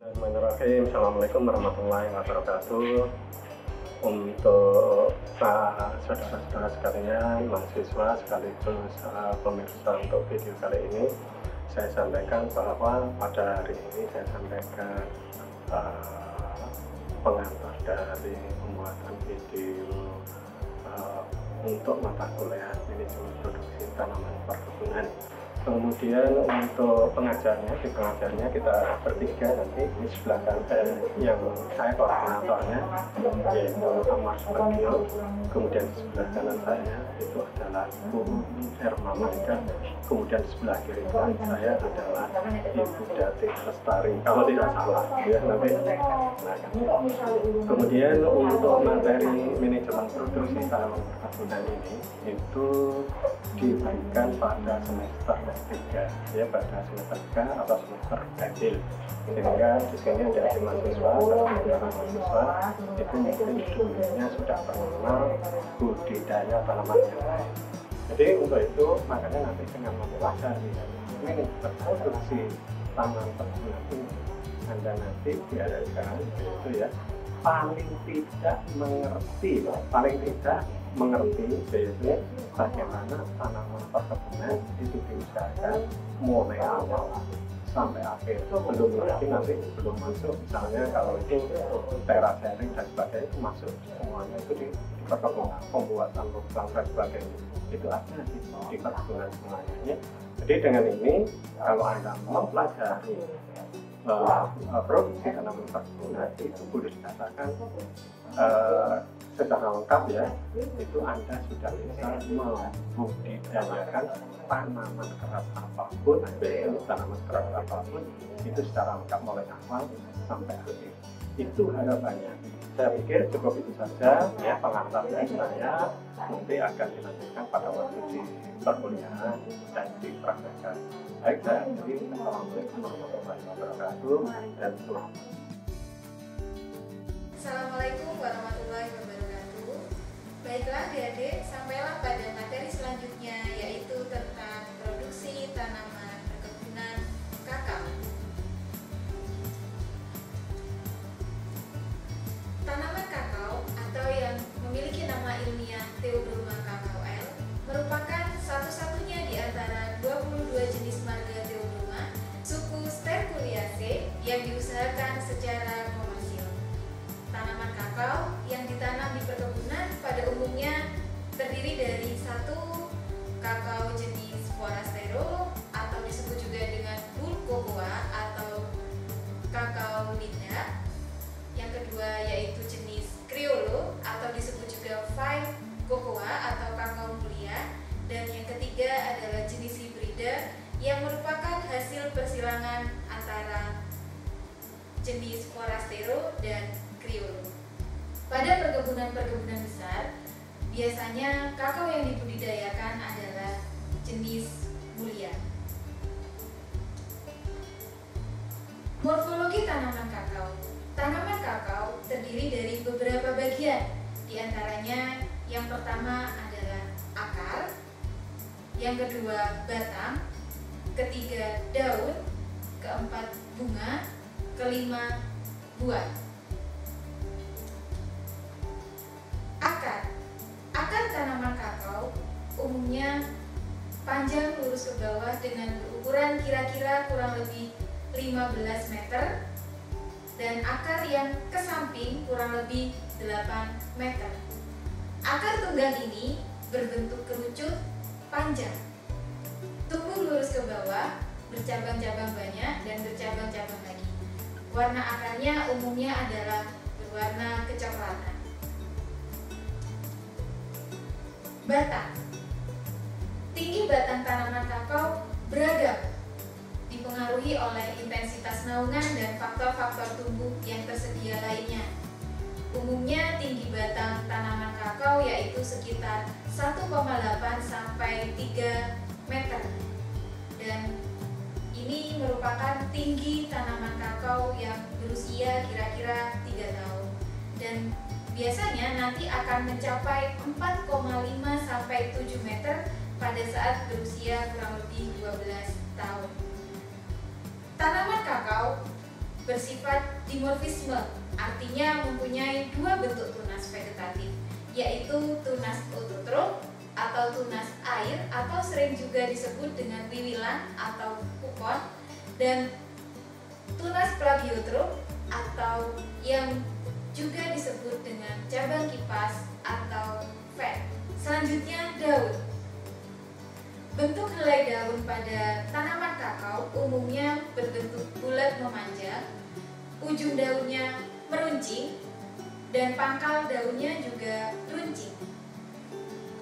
Bismillahirrahmanirrahim. Assalamualaikum warahmatullahi wabarakatuh. Untuk saudara-saudara sekalian, mahasiswa sekaligus pemirsa untuk video kali ini, saya sampaikan bahwa pada hari ini saya sampaikan pengantar dari pembuatan video untuk mata kuliah manajemen produksi tanaman perkebunan. Kemudian untuk pengajarnya, di pengajarnya kita bertiga nanti di sebelah kanan yang saya koordinatornya yaitu Amar Subagio, kemudian di sebelah kanan saya itu adalah Bu Herma Maida, kemudian di sebelah kiri kanan saya adalah Ibu Dati Lestari, kalau tidak salah ya nanti. Kemudian untuk materi manajemen produksi tanaman perkebunan ini itu diberikan pada semester 3 ya, pada semester 3 atau semester ganjil, sehingga di sini ada mahasiswa itu mungkin dulunya sudah mengenal budidaya tanaman yang lain. Jadi untuk itu makanya nanti dengan mempelajari manajemen produksi tanaman perkebunan ini, Anda nanti diharapkan itu ya paling tidak mengerti yaitu bagaimana tanaman perkebunan itu diusahakan mulai awal sampai akhir. Belum lagi nanti belum masuk misalnya kalau itu terasering dan sebagainya, itu masuk semuanya itu di perkebunan, pembuatan lubang dan sebagainya itu ada di perkebunan semuanya. Jadi dengan ini kalau Anda mempelajari produksi tanaman perkebunan itu boleh dikatakan secara lengkap ya, itu Anda sudah bisa membudidayakan tanaman keras apapun, itu secara lengkap mulai awal sampai akhir. Itu harapannya. Saya pikir cukup itu saja ya pengantarnya saya, nanti akan dilanjutkan pada waktu di perkuliahan dan dipraktekkan. Baik, saya akhiri. Assalamualaikum warahmatullahi wabarakatuh dan Assalamualaikum warahmatullahi wabarakatuh. Baiklah adik-adik, sampailah pada materi selanjutnya, yaitu tentang produksi tanaman perkebunan kakao. Tanaman kakao atau yang memiliki nama ilmiah Theobroma cacaoel merupakan satu-satunya di antara 22 jenis marga Theobroma suku Sterculiaceae yang diusahakan secara komersil. Tanaman kakao yang ditanam di perkebunan pada umumnya terdiri dari satu, kakao jenis Forastero atau disebut juga dengan Bull Cocoa atau kakao Linda. Yang kedua yaitu jenis Criollo atau disebut juga Fine Cocoa atau kakao mulia. Dan yang ketiga adalah jenis hibrida yang merupakan hasil persilangan antara jenis Forastero dan Criollo. Pada perkebunan-perkebunan besar, biasanya kakao yang dibudidayakan adalah jenis mulia. Morfologi tanaman kakao. Tanaman kakao terdiri dari beberapa bagian, di antaranya yang pertama adalah akar, yang kedua batang, ketiga daun, keempat bunga, kelima buah. Akar tanaman kakao umumnya panjang lurus ke bawah dengan berukuran kira-kira kurang lebih 15 meter dan akar yang ke samping kurang lebih 8 meter. Akar tunggang ini berbentuk kerucut panjang, tumbuh lurus ke bawah, bercabang-cabang banyak dan bercabang-cabang lagi. Warna akarnya umumnya adalah berwarna kecoklatan. Batang. Tinggi batang tanaman kakao beragam, dipengaruhi oleh intensitas naungan dan faktor-faktor tumbuh yang tersedia lainnya. Umumnya tinggi batang tanaman kakao yaitu sekitar 1,8 sampai 3 meter. Dan ini merupakan tinggi tanaman kakao yang berusia kira-kira 3 tahun. Dan biasanya nanti akan mencapai 4,5 sampai 7 meter pada saat berusia kurang lebih 12 tahun. Tanaman kakao bersifat dimorfisme, artinya mempunyai dua bentuk tunas vegetatif, yaitu tunas autotrof atau tunas air atau sering juga disebut dengan wiwilan atau pukon, dan tunas plagiotrof atau yang juga disebut dengan cabang kipas atau fan. Selanjutnya, daun. Bentuk helai daun pada tanaman kakao umumnya berbentuk bulat memanjang, ujung daunnya meruncing, dan pangkal daunnya juga runcing.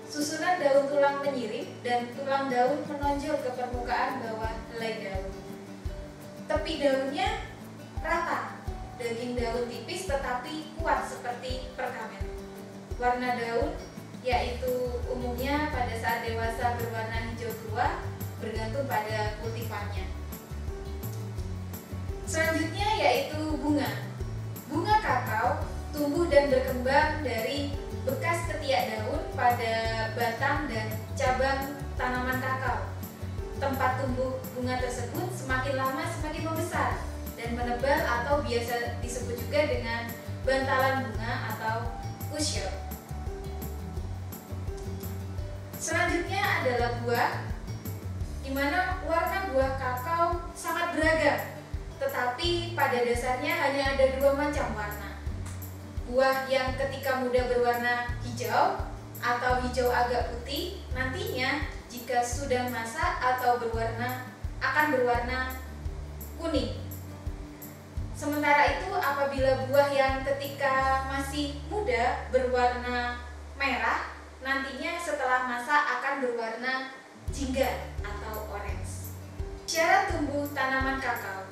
Susunan daun tulang menyirip dan tulang daun menonjol ke permukaan bawah helai daun. Tepi daunnya rata, daging daun tipis tetapi kuat seperti perkamen. Warna daun yaitu umumnya pada saat dewasa berwarna hijau tua, bergantung pada kultivarnya. Selanjutnya yaitu bunga. Bunga kakao tumbuh dan berkembang dari bekas ketiak daun pada batang dan cabang tanaman kakao. Tempat tumbuh bunga tersebut semakin lama semakin membesar dan menebal atau biasa disebut juga dengan bantalan bunga atau cushion. Selanjutnya adalah buah, di mana warna buah kakao sangat beragam, tetapi pada dasarnya hanya ada dua macam warna. Buah yang ketika muda berwarna hijau atau hijau agak putih, nantinya jika sudah masak atau akan berwarna kuning. Sementara itu apabila buah yang ketika masih muda berwarna merah, nantinya setelah masak akan berwarna jingga atau orange. Cara tumbuh tanaman kakao.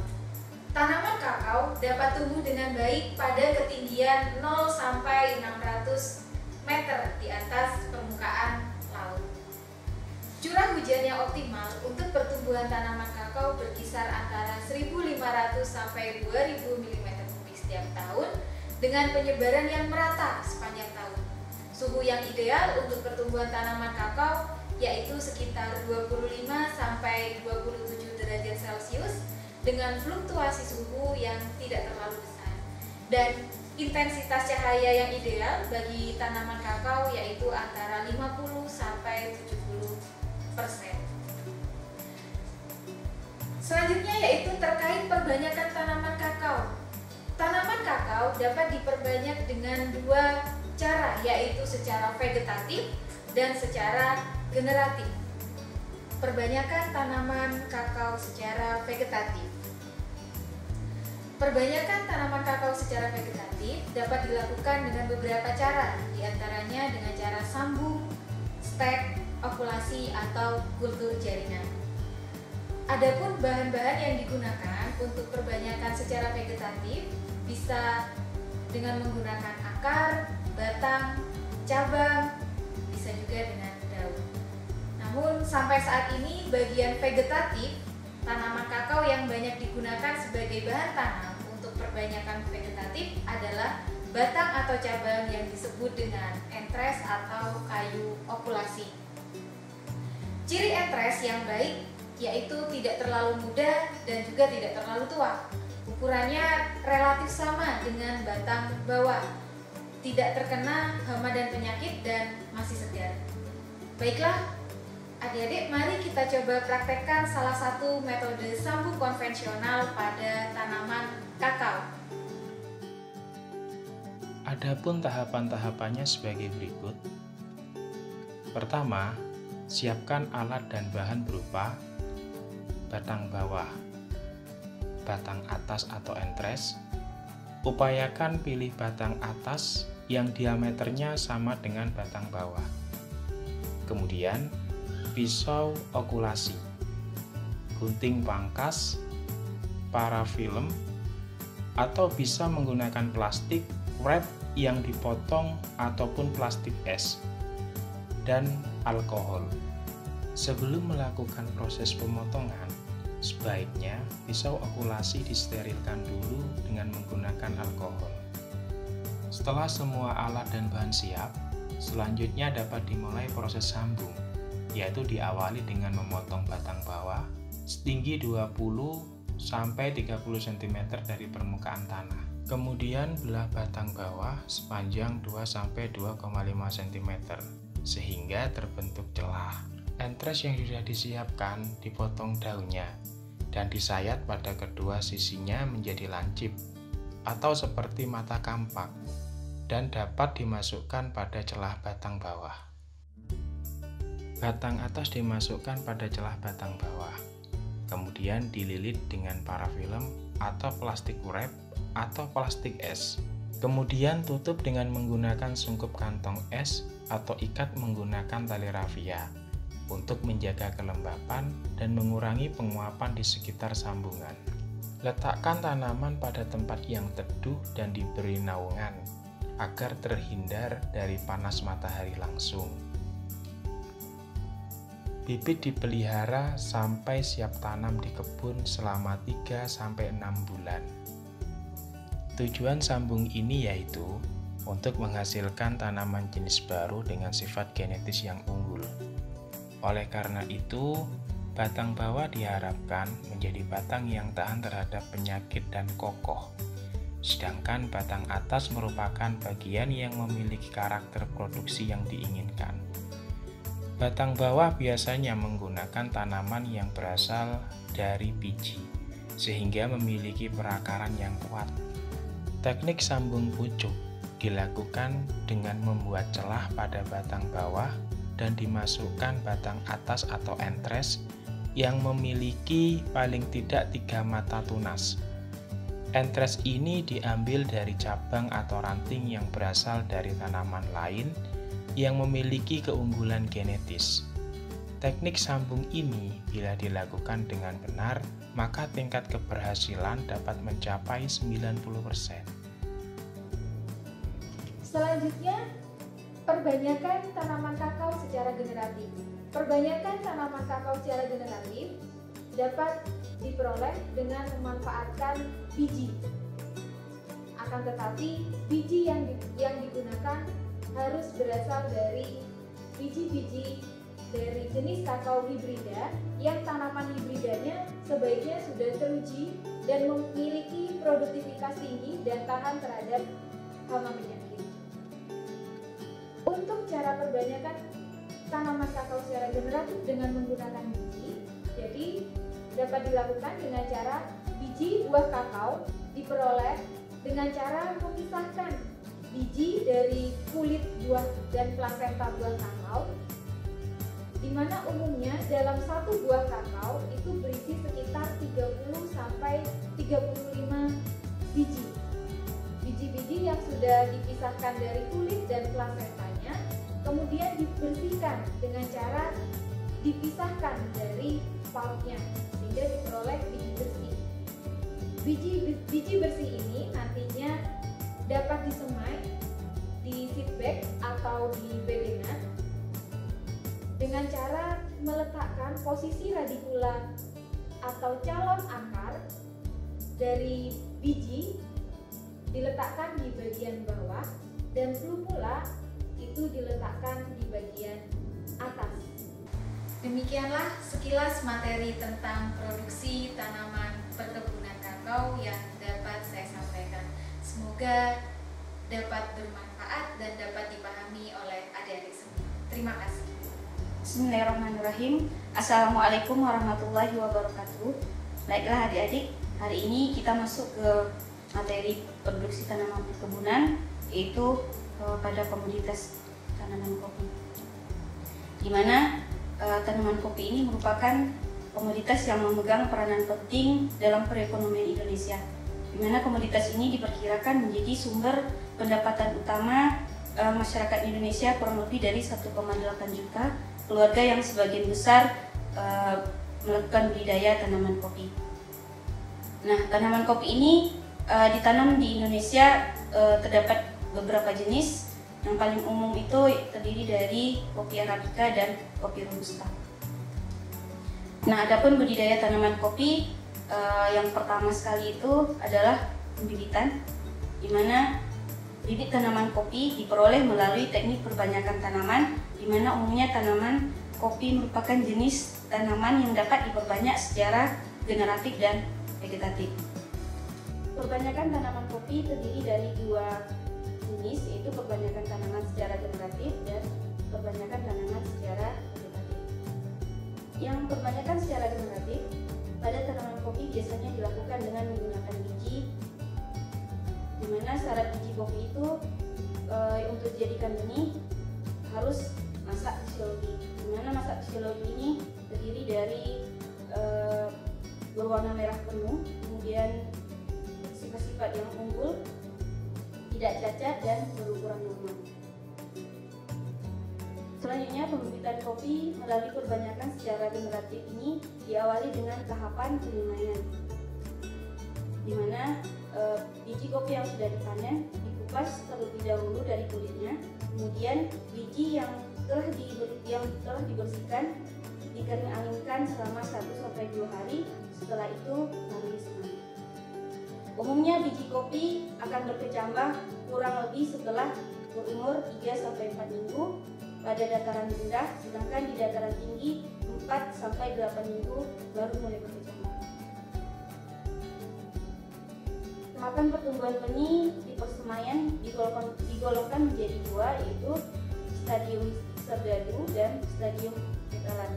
Tanaman kakao dapat tumbuh dengan baik pada ketinggian 0 sampai 600 meter di atas permukaan laut. Curah hujan yang optimal untuk pertumbuhan tanaman kakao berkisar antara 1.500 sampai 2.000 mm kubik setiap tahun dengan penyebaran yang merata sepanjang tahun. Suhu yang ideal untuk pertumbuhan tanaman kakao yaitu sekitar 25 sampai 27 derajat Celcius dengan fluktuasi suhu yang tidak terlalu besar. Dan intensitas cahaya yang ideal bagi tanaman kakao yaitu antara 50 sampai 70%. Selanjutnya yaitu terkait perbanyakan tanaman kakao. Tanaman kakao dapat diperbanyak dengan dua cara, yaitu secara vegetatif dan secara generatif. Perbanyakan tanaman kakao secara vegetatif. Perbanyakan tanaman kakao secara vegetatif dapat dilakukan dengan beberapa cara, diantaranya dengan cara sambung, stek, okulasi, atau kultur jaringan. Adapun bahan-bahan yang digunakan untuk perbanyakan secara vegetatif bisa dengan menggunakan akar, batang, cabang, bisa juga dengan daun. Namun sampai saat ini bagian vegetatif tanaman kakao yang banyak digunakan sebagai bahan tanam untuk perbanyakan vegetatif adalah batang atau cabang yang disebut dengan entres atau kayu okulasi. Ciri entres yang baik yaitu tidak terlalu muda dan juga tidak terlalu tua. Ukurannya relatif sama dengan batang bawah, tidak terkena hama dan penyakit, dan masih segar. Baiklah, adik-adik, mari kita coba praktekkan salah satu metode sambung konvensional pada tanaman kakao. Adapun tahapan-tahapannya sebagai berikut. Pertama, siapkan alat dan bahan berupa batang bawah, batang atas atau entres. Upayakan pilih batang atas yang diameternya sama dengan batang bawah. Kemudian, pisau okulasi, gunting pangkas, parafilm, atau bisa menggunakan plastik wrap yang dipotong ataupun plastik es, dan alkohol. Sebelum melakukan proses pemotongan, sebaiknya pisau okulasi disterilkan dulu dengan menggunakan alkohol. Setelah semua alat dan bahan siap, selanjutnya dapat dimulai proses sambung, yaitu diawali dengan memotong batang bawah setinggi 20 sampai 30 cm dari permukaan tanah. Kemudian belah batang bawah sepanjang 2-2,5 cm sehingga terbentuk celah. Entres yang sudah disiapkan dipotong daunnya dan disayat pada kedua sisinya menjadi lancip atau seperti mata kampak dan dapat dimasukkan pada celah batang bawah. Batang atas dimasukkan pada celah batang bawah, kemudian dililit dengan parafilm atau plastik wrap atau plastik es. Kemudian tutup dengan menggunakan sungkup kantong es atau ikat menggunakan tali rafia untuk menjaga kelembapan dan mengurangi penguapan di sekitar sambungan. Letakkan tanaman pada tempat yang teduh dan diberi naungan agar terhindar dari panas matahari langsung. Bibit dipelihara sampai siap tanam di kebun selama 3-6 bulan. Tujuan sambung ini yaitu untuk menghasilkan tanaman jenis baru dengan sifat genetis yang unggul. Oleh karena itu, batang bawah diharapkan menjadi batang yang tahan terhadap penyakit dan kokoh. Sedangkan batang atas merupakan bagian yang memiliki karakter produksi yang diinginkan. Batang bawah biasanya menggunakan tanaman yang berasal dari biji, sehingga memiliki perakaran yang kuat. Teknik sambung pucuk dilakukan dengan membuat celah pada batang bawah dan dimasukkan batang atas atau entres yang memiliki paling tidak 3 mata tunas. Entres ini diambil dari cabang atau ranting yang berasal dari tanaman lain yang memiliki keunggulan genetis. Teknik sambung ini bila dilakukan dengan benar, maka tingkat keberhasilan dapat mencapai 90%. Selanjutnya, perbanyakan tanaman kakao secara generatif. Perbanyakan tanaman kakao secara generatif dapat diperoleh dengan memanfaatkan biji. Akan tetapi, biji yang digunakan harus berasal dari biji-biji dari jenis kakao hibrida yang tanaman hibridanya sebaiknya sudah teruji dan memiliki produktivitas tinggi dan tahan terhadap hama penyakit. Untuk cara perbanyakan tanaman kakao secara generatif dengan menggunakan biji, jadi dapat dilakukan dengan cara biji buah kakao diperoleh dengan cara memisahkan biji dari kulit buah dan plasenta buah kakao, di mana umumnya dalam satu buah kakao itu berisi sekitar 30-35 biji. Biji-biji yang sudah dipisahkan dari kulit dan plasentanya kemudian dibersihkan dengan cara dipisahkan dari pulpnya sehingga diperoleh biji bersih. Biji bersih ini nantinya dapat disemai di seed bag atau di bedengan dengan cara meletakkan posisi radikula atau calon akar dari biji diletakkan di bagian bawah dan plumula itu diletakkan di bagian atas. Demikianlah sekilas materi tentang produksi tanaman perkebunan kakao yang dapat saya sampaikan. Semoga dapat bermanfaat dan dapat dipahami oleh adik-adik semua. Terima kasih. Bismillahirrahmanirrahim. Assalamualaikum warahmatullahi wabarakatuh. Baiklah adik-adik, hari ini kita masuk ke materi produksi tanaman perkebunan, yaitu pada komoditas tanaman kopi. Di mana tanaman kopi ini merupakan komoditas yang memegang peranan penting dalam perekonomian Indonesia, di mana komoditas ini diperkirakan menjadi sumber pendapatan utama masyarakat Indonesia kurang lebih dari 1,8 juta keluarga yang sebagian besar melakukan budidaya tanaman kopi. Nah, tanaman kopi ini ditanam di Indonesia terdapat beberapa jenis. Yang paling umum itu terdiri dari kopi Arabica dan kopi Robusta. Nah, adapun budidaya tanaman kopi yang pertama sekali itu adalah pembibitan, di mana bibit tanaman kopi diperoleh melalui teknik perbanyakan tanaman, di mana umumnya tanaman kopi merupakan jenis tanaman yang dapat diperbanyak secara generatif dan vegetatif. Perbanyakan tanaman kopi terdiri dari dua jenis, yaitu perbanyakan tanaman secara generatif dan perbanyakan tanaman secara vegetatif. Yang perbanyakan secara generatif pada tanaman kopi biasanya dilakukan dengan menggunakan biji, di mana syarat biji kopi itu untuk dijadikan benih harus masak fisiologi. Di mana masak fisiologi ini terdiri dari berwarna merah penuh, kemudian sifat-sifat yang unggul, tidak cacat, dan berukuran normal. Selanjutnya, pembibitan kopi melalui perbanyakan secara generatif ini diawali dengan tahapan penyemaian, di mana biji kopi yang sudah dipanen dikupas terlebih dahulu dari kulitnya, kemudian biji yang telah dibersihkan dikering anginkan selama 1-2 hari, setelah itu baru disemai. Umumnya biji kopi akan berkecambah kurang lebih setelah berumur 3-4 minggu pada dataran rendah, sedangkan di dataran tinggi 4-8 minggu baru mulai berkecambah. Tahapan pertumbuhan benih di persemaian digolongkan menjadi dua, yaitu stadium serdadu dan stadium petalan.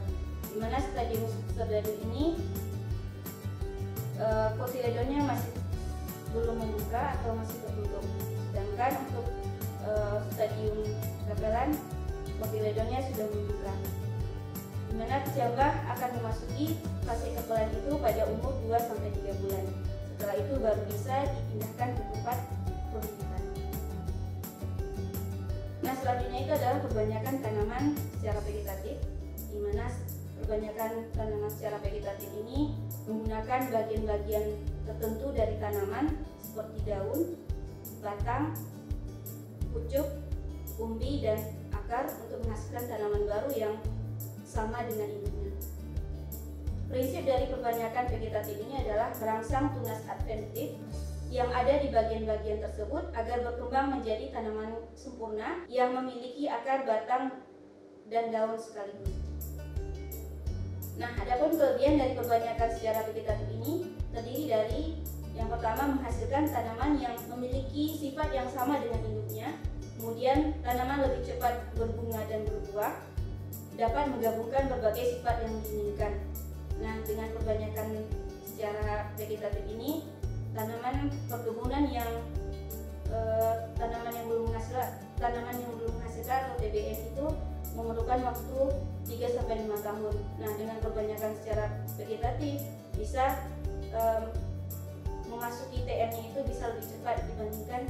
Di mana stadium serdadu ini kotiledonnya masih belum membuka atau masih tertutup, sedangkan untuk stadium petalan kotiledonnya sudah membuka. Di mana kecambah akan memasuki fase kekebalan itu pada umur 2-3 bulan. Setelah itu baru bisa dipindahkan ke tempat pembibitan. Nah, selanjutnya itu adalah perbanyakan tanaman secara vegetatif, di mana perbanyakan tanaman secara vegetatif ini menggunakan bagian-bagian tertentu dari tanaman seperti daun, batang, pucuk, umbi, dan akar untuk menghasilkan tanaman baru yang sama dengan induknya. Prinsip dari perbanyakan vegetatif ini adalah merangsang tunas adventif yang ada di bagian-bagian tersebut agar berkembang menjadi tanaman sempurna yang memiliki akar, batang, dan daun sekaligus. Nah, adapun kelebihan dari perbanyakan secara vegetatif ini terdiri dari yang pertama, menghasilkan tanaman yang memiliki sifat yang sama dengan induknya, kemudian tanaman lebih cepat berbunga dan berbuah, dapat menggabungkan berbagai sifat yang diinginkan. Nah, dengan perbanyakan secara vegetatif ini, tanaman perkebunan yang tanaman yang belum menghasilkan atau TBM itu memerlukan waktu 3-5 tahun. Nah, dengan perbanyakan secara vegetatif bisa memasuki TM-nya itu bisa lebih cepat dibandingkan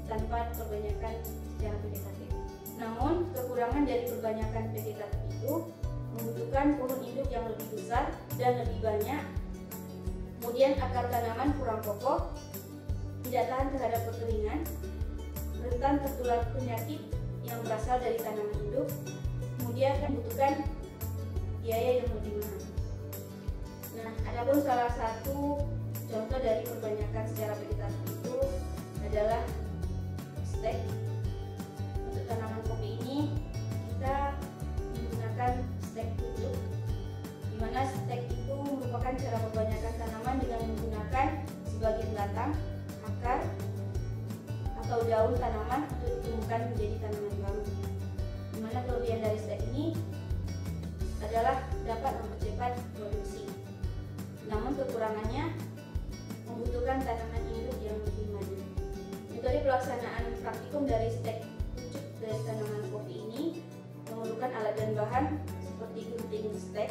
tanpa perbanyakan secara vegetatif. Namun, kekurangan dari perbanyakan vegetatif itu membutuhkan pohon induk yang lebih besar dan lebih banyak. Kemudian akar tanaman kurang kokoh, tidak tahan terhadap kekeringan, rentan tertular penyakit yang berasal dari tanaman induk. Kemudian membutuhkan biaya yang lebih mahal. Nah, adapun salah satu contoh dari perbanyakan secara vegetatif itu adalah stek. Untuk tanaman kopi ini kita menggunakan stek pucuk, di mana stek itu merupakan cara perbanyakan tanaman dengan menggunakan sebagian batang, akar, atau daun tanaman untuk ditumbuhkan menjadi tanaman baru. Di mana kelebihan dari stek ini adalah dapat mempercepat produksi. Namun kekurangannya membutuhkan tanaman induk yang lebih maju. Metode pelaksanaan praktikum dari stek pucuk dari tanaman kopi ini memerlukan alat dan bahan seperti gunting stek,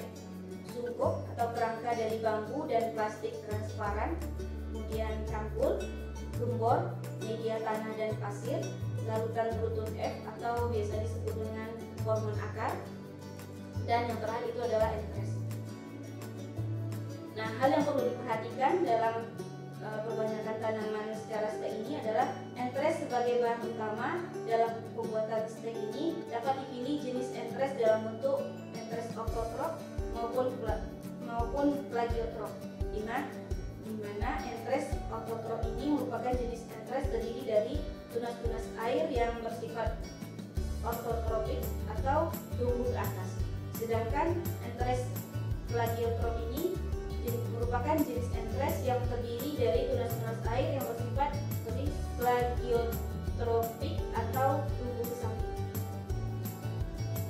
sungkup atau kerangka dari bambu dan plastik transparan, kemudian cangkul, gembor, media tanah dan pasir, larutan Bruton F atau biasa disebut dengan hormon akar, dan yang terakhir itu adalah entres. Nah, hal yang perlu diperhatikan dalam perbanyakan tanaman secara stek ini adalah entres sebagai bahan utama dalam pembuatan stek ini dapat dipilih jenis entres dalam bentuk entres autotrop maupun plagiotrop, di mana entres autotrop ini merupakan jenis entres terdiri dari tunas-tunas air yang bersifat ortotropik atau tumbuh ke atas. Sedangkan entres plagiotrop ini merupakan jenis entres yang terdiri dari tunas-tunas air yang bersifat plagiotropik atau tumbuh samping.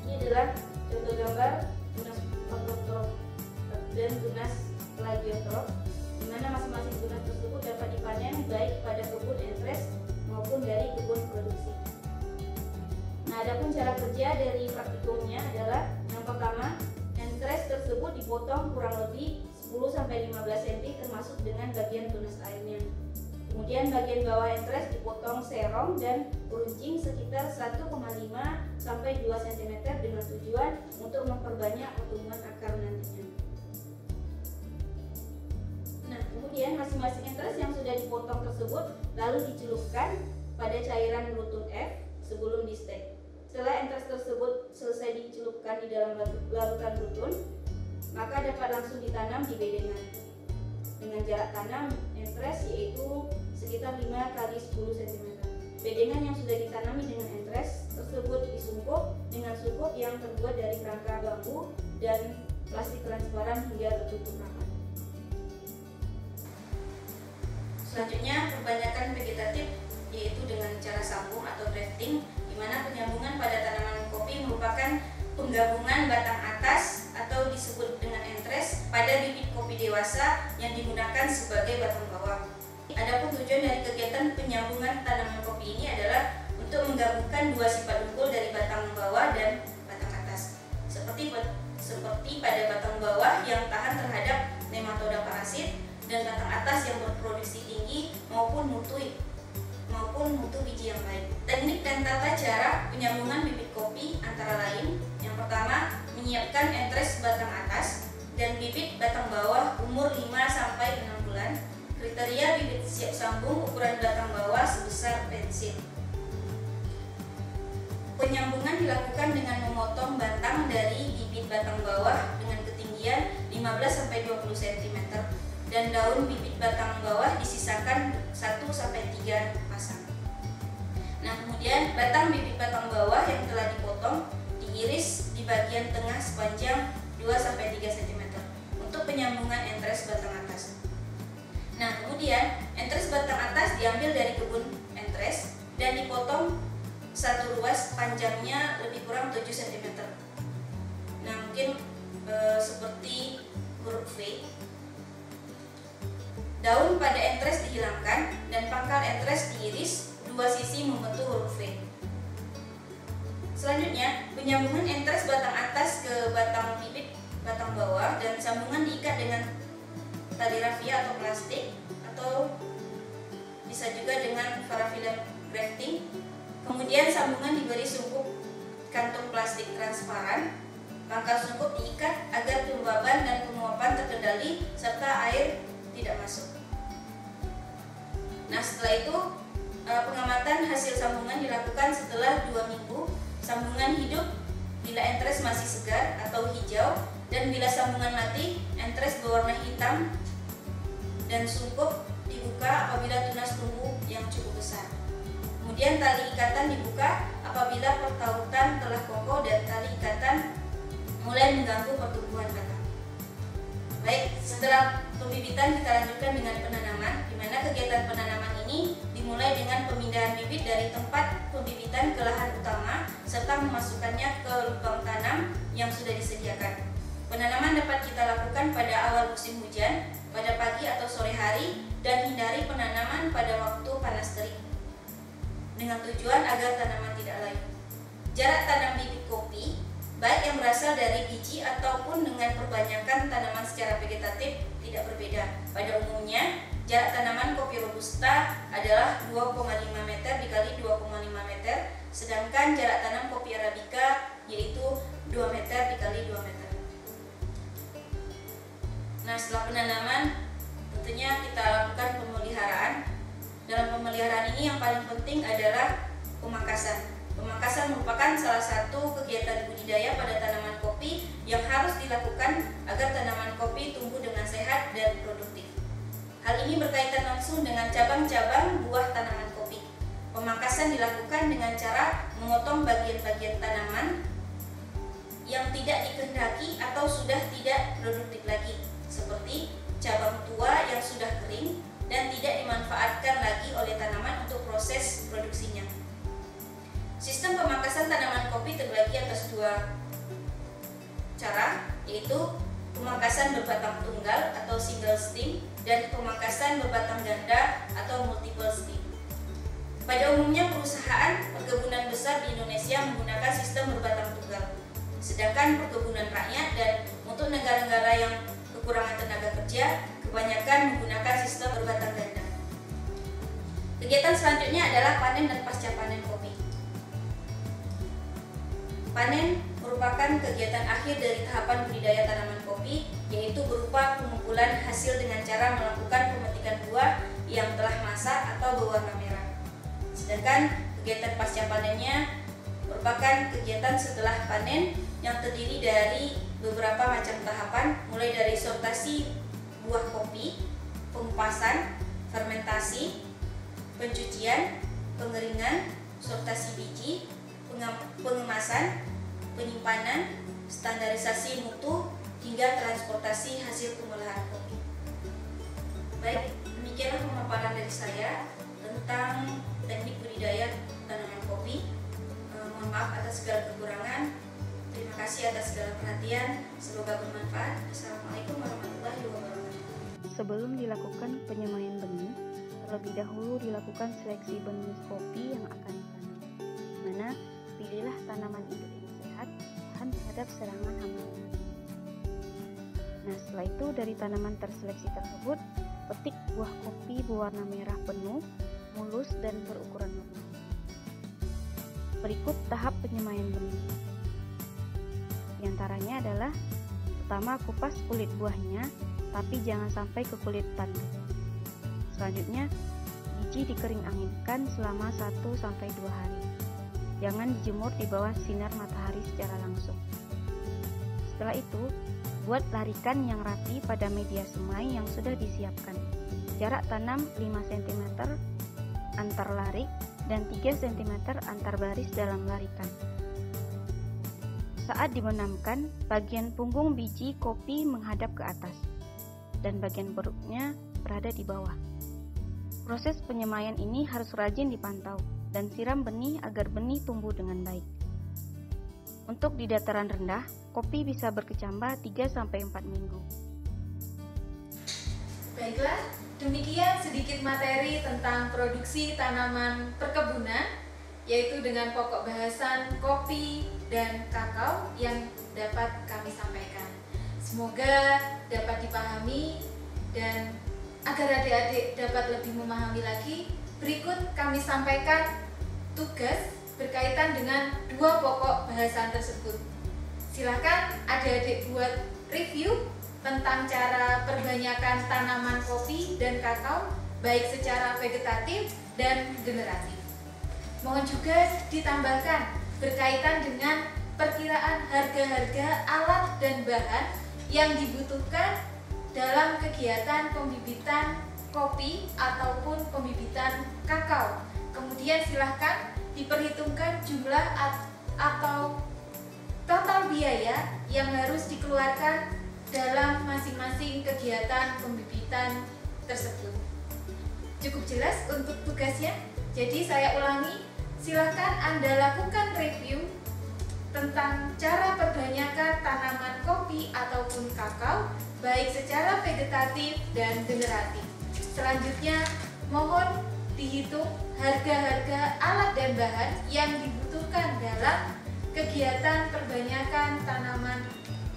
Ini adalah contoh gambar tunas plagiotropik dan tunas plagiotrop, di mana masing-masing tunas tersebut dapat dipanen baik pada kebun entres maupun dari kebun produksi. Nah, adapun cara kerja dari praktikumnya adalah yang pertama, entres tersebut dipotong kurang lebih 10-15 cm termasuk dengan bagian tunas airnya. Kemudian bagian bawah entres dipotong serong dan runcing sekitar 1,5 sampai 2 cm dengan tujuan untuk memperbanyak pertumbuhan akar nantinya. Nah, kemudian masing-masing entres yang sudah dipotong tersebut lalu dicelupkan pada cairan rutun F sebelum di stek. Setelah entres tersebut selesai dicelupkan di dalam larutan rutun, maka dapat langsung ditanam di bedengan dengan jarak tanam entres yaitu sekitar 5 x 10 cm. Bedengan yang sudah ditanami dengan entres tersebut disungkup dengan sungkup yang terbuat dari kerangka bambu dan plastik transparan hingga tertutup rapat. Selanjutnya, perbanyakan vegetatif yaitu dengan cara sambung atau grafting, di mana penyambungan pada tanaman kopi merupakan penggabungan batang atas atau disebut dengan entres pada bibit kopi dewasa yang digunakan sebagai batang bawah. Adapun tujuan dari kegiatan penyambungan tanaman kopi ini adalah untuk menggabungkan dua sifat unggul dari batang bawah dan batang atas. Seperti pada batang bawah yang tahan terhadap nematoda parasit dan batang atas yang berproduksi tinggi maupun mutu biji yang baik. Teknik dan tata cara penyambungan bibit kopi antara lain: yang pertama, menyiapkan entres batang atas dan bibit batang bawah umur 5-6 bulan. Kriteria bibit siap sambung, ukuran batang bawah sebesar pensil. Penyambungan dilakukan dengan memotong batang dari bibit batang bawah dengan ketinggian 15-20 cm dan daun bibit batang bawah disisakan 1-3 pasang. Nah, kemudian batang bibit batang bawah yang telah dipotong diiris di bagian tengah sepanjang 2-3 cm untuk penyambungan entres batang atas. Nah, kemudian entres batang atas diambil dari kebun entres dan dipotong satu ruas, panjangnya lebih kurang 7 cm. Nah, mungkin seperti huruf V. Daun pada entres dihilangkan dan pangkal entres diiris, dua sisi membentuk huruf V. Selanjutnya, penyambungan entres batang atas ke batang bibit batang bawah dan sambungan diikat dengan tali rafia atau plastik, atau bisa juga dengan parafilm grafting. Kemudian sambungan diberi sungkup kantung plastik transparan. Pangkal sungkup diikat agar kelembaban dan penguapan terkendali serta air tidak masuk. Nah, setelah itu pengamatan hasil sambungan dilakukan setelah 2 minggu. Sambungan hidup bila entres masih segar atau hijau, dan bila sambungan mati, entres berwarna hitam dan sungkup dibuka apabila tunas tumbuh yang cukup besar. Kemudian tali ikatan dibuka apabila pertautan telah kokoh dan tali ikatan mulai mengganggu pertumbuhan batang. Baik, setelah pembibitan kita lanjutkan dengan penanaman, di mana kegiatan penanaman ini dimulai dengan pemindahan bibit dari tempat pembibitan ke lahan utama serta memasukkannya ke lubang tanam yang sudah disediakan. Penanaman dapat kita lakukan pada awal musim hujan, pada pagi atau sore hari, dan hindari penanaman pada waktu panas terik, dengan tujuan agar tanaman tidak layu. Jarak tanam bibit kopi, baik yang berasal dari biji ataupun dengan perbanyakan tanaman secara vegetatif, tidak berbeda. Pada umumnya, jarak tanaman kopi robusta adalah 2,5 meter dikali 2,5 meter, sedangkan jarak tanam kopi arabica yaitu 2 meter dikali 2 meter. Nah, setelah penanaman, tentunya kita lakukan pemeliharaan. Dalam pemeliharaan ini yang paling penting adalah pemangkasan. Pemangkasan merupakan salah satu kegiatan budidaya pada tanaman kopi yang harus dilakukan agar tanaman kopi tumbuh dengan sehat dan produktif. Hal ini berkaitan langsung dengan cabang-cabang buah tanaman kopi. Pemangkasan dilakukan dengan cara memotong bagian-bagian tanaman yang tidak dikehendaki atau sudah tidak produktif lagi, seperti cabang tua yang sudah kering dan tidak dimanfaatkan lagi oleh tanaman untuk proses produksinya. Sistem pemangkasan tanaman kopi terbagi atas dua cara, yaitu pemangkasan berbatang tunggal atau single stem dan pemangkasan berbatang ganda atau multiple stem. Pada umumnya perusahaan perkebunan besar di Indonesia menggunakan sistem berbatang tunggal, sedangkan perkebunan rakyat dan untuk negara-negara yang kekurangan tenaga kerja kebanyakan menggunakan sistem berbatang ganda. Kegiatan selanjutnya adalah panen dan pasca panen kopi. Panen merupakan kegiatan akhir dari tahapan budidaya tanaman kopi, yaitu berupa pengumpulan hasil dengan cara melakukan pemetikan buah yang telah masak atau berwarna merah. Sedangkan kegiatan pasca panennya merupakan kegiatan setelah panen yang terdiri dari beberapa macam tahapan, mulai dari sortasi buah kopi, pengupasan, fermentasi, pencucian, pengeringan, sortasi biji, pengemasan, penyimpanan, standarisasi mutu, hingga transportasi hasil pengolahan kopi. Baik, demikianlah pemaparan dari saya tentang teknik budidaya tanaman kopi. Mohon maaf atas segala kekurangan. Terima kasih atas segala perhatian. Semoga bermanfaat. Assalamualaikum warahmatullahi wabarakatuh. Sebelum dilakukan penyemaian benih, terlebih dahulu dilakukan seleksi benih kopi yang akan ditanam. Mana pilihlah tanaman induk yang sehat, tahan terhadap serangan hama. Nah, setelah itu dari tanaman terseleksi tersebut, petik buah kopi berwarna merah penuh, mulus dan berukuran normal. Berikut tahap penyemaian benih. Di antaranya adalah: pertama, kupas kulit buahnya, tapi jangan sampai ke kulit tanduk. Selanjutnya, biji dikering anginkan selama 1-2 hari. Jangan dijemur di bawah sinar matahari secara langsung. Setelah itu, buat larikan yang rapi pada media semai yang sudah disiapkan. Jarak tanam 5 cm antar larik dan 3 cm antar baris dalam larikan. Saat dibenamkan, bagian punggung biji kopi menghadap ke atas dan bagian perutnya berada di bawah. Proses penyemaian ini harus rajin dipantau dan siram benih agar benih tumbuh dengan baik. Untuk di dataran rendah, kopi bisa berkecambah 3-4 minggu. Baiklah, demikian sedikit materi tentang produksi tanaman perkebunan, yaitu dengan pokok bahasan kopi dan kakao yang dapat kami sampaikan. Semoga dapat dipahami dan agar adik-adik dapat lebih memahami lagi, berikut kami sampaikan tugas berkaitan dengan 2 pokok bahasan tersebut. Silakan adik-adik buat review tentang cara perbanyakan tanaman kopi dan kakao, baik secara vegetatif dan generatif. Mohon juga ditambahkan berkaitan dengan perkiraan harga-harga alat dan bahan yang dibutuhkan dalam kegiatan pembibitan kopi ataupun pembibitan kakao. Kemudian silahkan diperhitungkan jumlah atau total biaya yang harus dikeluarkan dalam masing-masing kegiatan pembibitan tersebut. Cukup jelas untuk tugasnya? Jadi saya ulangi, silahkan Anda lakukan review tentang cara perbanyakan tanaman kopi ataupun kakao, baik secara vegetatif dan generatif. Selanjutnya, mohon dihitung harga-harga alat dan bahan yang dibutuhkan dalam kegiatan perbanyakan tanaman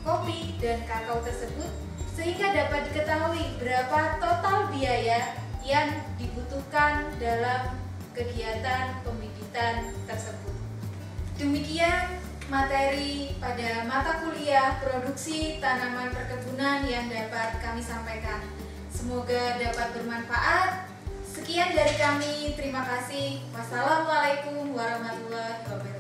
kopi dan kakao tersebut, sehingga dapat diketahui berapa total biaya yang dibutuhkan dalam kegiatan pembibitan tersebut. Demikian materi pada mata kuliah produksi tanaman perkebunan yang dapat kami sampaikan. Semoga dapat bermanfaat. Sekian dari kami, terima kasih. Wassalamualaikum warahmatullahi wabarakatuh.